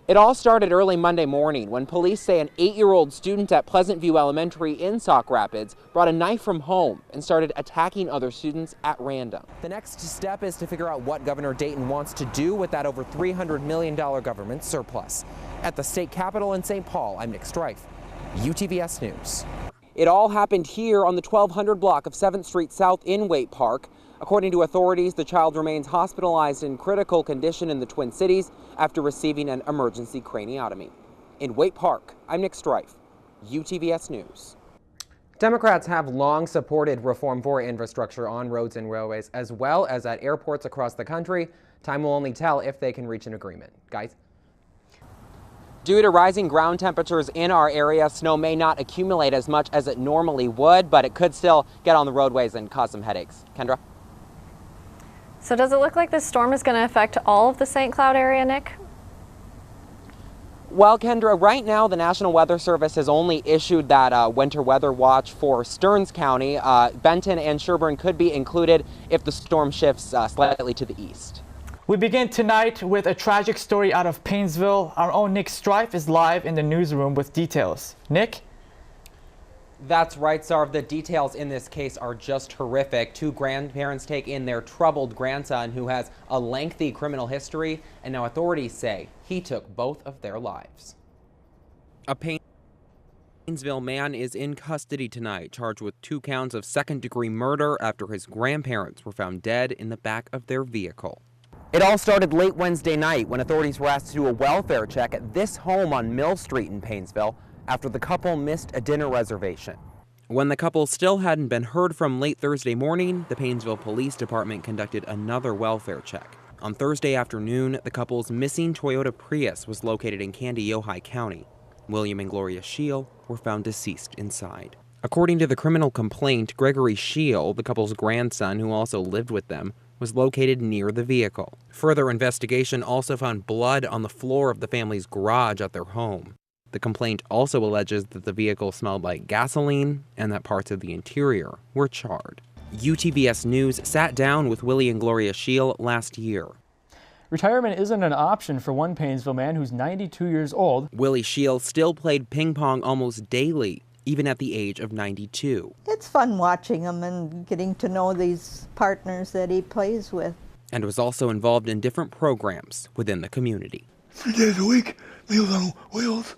It all started early Monday morning when police say an 8-year-old student at Pleasant View Elementary in Sauk Rapids brought a knife from home and started attacking other students at random. The next step is to figure out what Governor Dayton wants to do with that over $300 million government surplus. At the state capitol in St. Paul, I'm Nick Streiff, UTVS News. It all happened here on the 1200 block of 7th Street South in Waite Park. According to authorities, the child remains hospitalized in critical condition in the Twin Cities after receiving an emergency craniotomy. In Waite Park, I'm Nick Streiff, UTVS News. Democrats have long supported reform for infrastructure on roads and railways, as well as at airports across the country. Time will only tell if they can reach an agreement. Guys? Due to rising ground temperatures in our area, snow may not accumulate as much as it normally would, but it could still get on the roadways and cause some headaches. Kendra? So does it look like this storm is going to affect all of the St. Cloud area, Nick? Well, Kendra, right now the National Weather Service has only issued that winter weather watch for Stearns County. Benton and Sherburne could be included if the storm shifts slightly to the east. We begin tonight with a tragic story out of Painesville. Our own Nick Streiff is live in the newsroom with details. Nick? That's right, Sarv. The details in this case are just horrific. Two grandparents take in their troubled grandson who has a lengthy criminal history, and now authorities say he took both of their lives. A Painesville man is in custody tonight, charged with 2 counts of second-degree murder after his grandparents were found dead in the back of their vehicle. It all started late Wednesday night when authorities were asked to do a welfare check at this home on Mill Street in Painesville after the couple missed a dinner reservation. When the couple still hadn't been heard from late Thursday morning, the Painesville Police Department conducted another welfare check. On Thursday afternoon, the couple's missing Toyota Prius was located in Kandiyohi County. William and Gloria Scheel were found deceased inside. According to the criminal complaint, Gregory Scheel, the couple's grandson who also lived with them, was located near the vehicle. Further investigation also found blood on the floor of the family's garage at their home. The complaint also alleges that the vehicle smelled like gasoline and that parts of the interior were charred. UTVS News sat down with Willie and Gloria Scheel last year. Retirement isn't an option for one Painesville man who's 92 years old. Willie Scheel still played ping pong almost daily, even at the age of 92. It's fun watching him and getting to know these partners that he plays with. And was also involved in different programs within the community. 3 days a week, Meals on Wheels,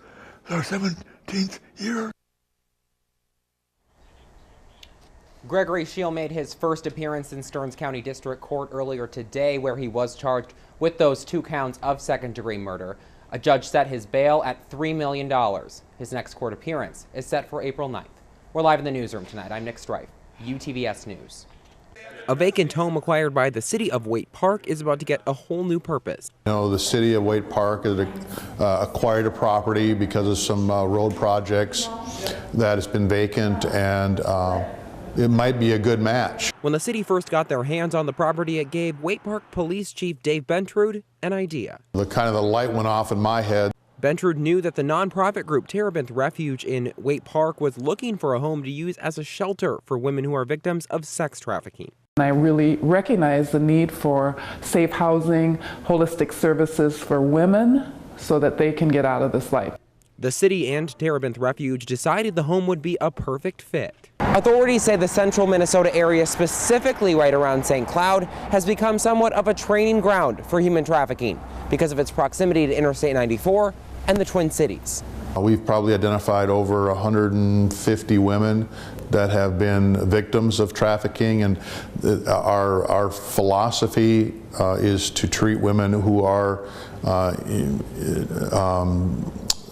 our 17th year. Gregory Scheel made his first appearance in Stearns County District Court earlier today, where he was charged with those 2 counts of second-degree murder. A judge set his bail at $3 million. His next court appearance is set for April 9th. We're live in the newsroom tonight. I'm Nick Streiff, UTVS News. A vacant home acquired by the city of Waite Park is about to get a whole new purpose. You know, the city of Waite Park has acquired a property because of some road projects that has been vacant, and it might be a good match. When the city first got their hands on the property, it gave Waite Park Police Chief Dave Bentrude an idea. The light went off in my head. Bentrude knew that the nonprofit group Terebinth Refuge in Waite Park was looking for a home to use as a shelter for women who are victims of sex trafficking. I really recognize the need for safe housing, holistic services for women so that they can get out of this life. The city and Terebinth Refuge decided the home would be a perfect fit. Authorities say the central Minnesota area, specifically right around St. Cloud, has become somewhat of a training ground for human trafficking because of its proximity to Interstate 94 and the Twin Cities. We've probably identified over 150 women that have been victims of trafficking, and our philosophy is to treat women who are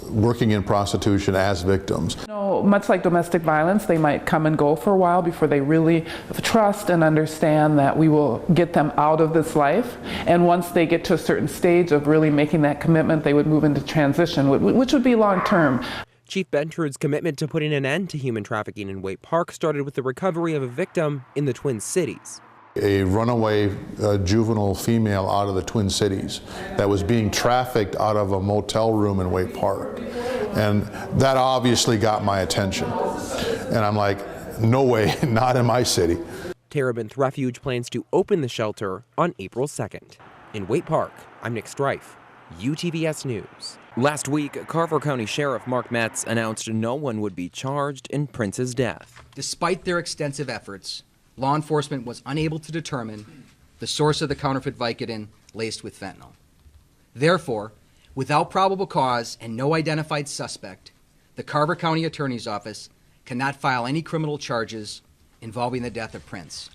working in prostitution as victims. You know, much like domestic violence, they might come and go for a while before they really trust and understand that we will get them out of this life. And once they get to a certain stage of really making that commitment, they would move into transition, which would be long term. Chief Bentrude's commitment to putting an end to human trafficking in Waite Park started with the recovery of a victim in the Twin Cities. A runaway juvenile female out of the Twin Cities that was being trafficked out of a motel room in Waite Park. And that obviously got my attention. And I'm like, no way, not in my city. Terebinth Refuge plans to open the shelter on April 2nd. In Waite Park, I'm Nick Streiff, UTVS News. Last week, Carver County Sheriff Mark Metz announced no one would be charged in Prince's death. Despite their extensive efforts, law enforcement was unable to determine the source of the counterfeit Vicodin laced with fentanyl. Therefore, without probable cause and no identified suspect, the Carver County Attorney's Office cannot file any criminal charges involving the death of Prince.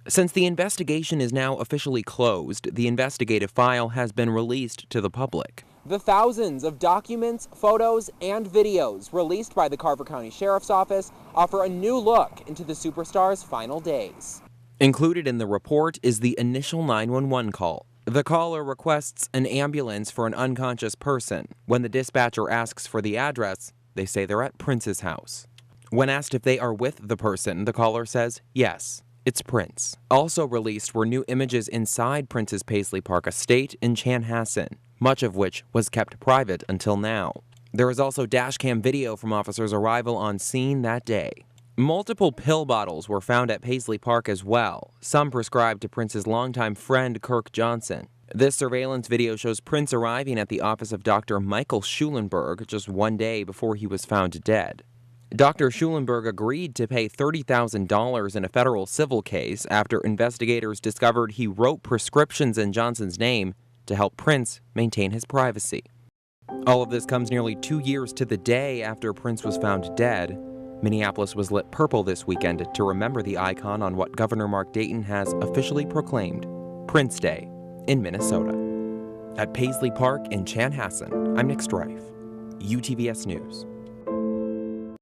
Since the investigation is now officially closed, the investigative file has been released to the public. The thousands of documents, photos, and videos released by the Carver County Sheriff's Office offer a new look into the superstar's final days. Included in the report is the initial 911 call. The caller requests an ambulance for an unconscious person. When the dispatcher asks for the address, they say they're at Prince's house. When asked if they are with the person, the caller says, yes, it's Prince. Also released were new images inside Prince's Paisley Park estate in Chanhassen, much of which was kept private until now. There is also dashcam video from officers' arrival on scene that day. Multiple pill bottles were found at Paisley Park as well, some prescribed to Prince's longtime friend Kirk Johnson. This surveillance video shows Prince arriving at the office of Dr. Michael Schulenberg just one day before he was found dead. Dr. Schulenberg agreed to pay $30,000 in a federal civil case after investigators discovered he wrote prescriptions in Johnson's name to help Prince maintain his privacy. All of this comes nearly 2 years to the day after Prince was found dead. Minneapolis was lit purple this weekend to remember the icon on what Governor Mark Dayton has officially proclaimed Prince Day in Minnesota. At Paisley Park in Chanhassen, I'm Nick Streiff, UTVS News.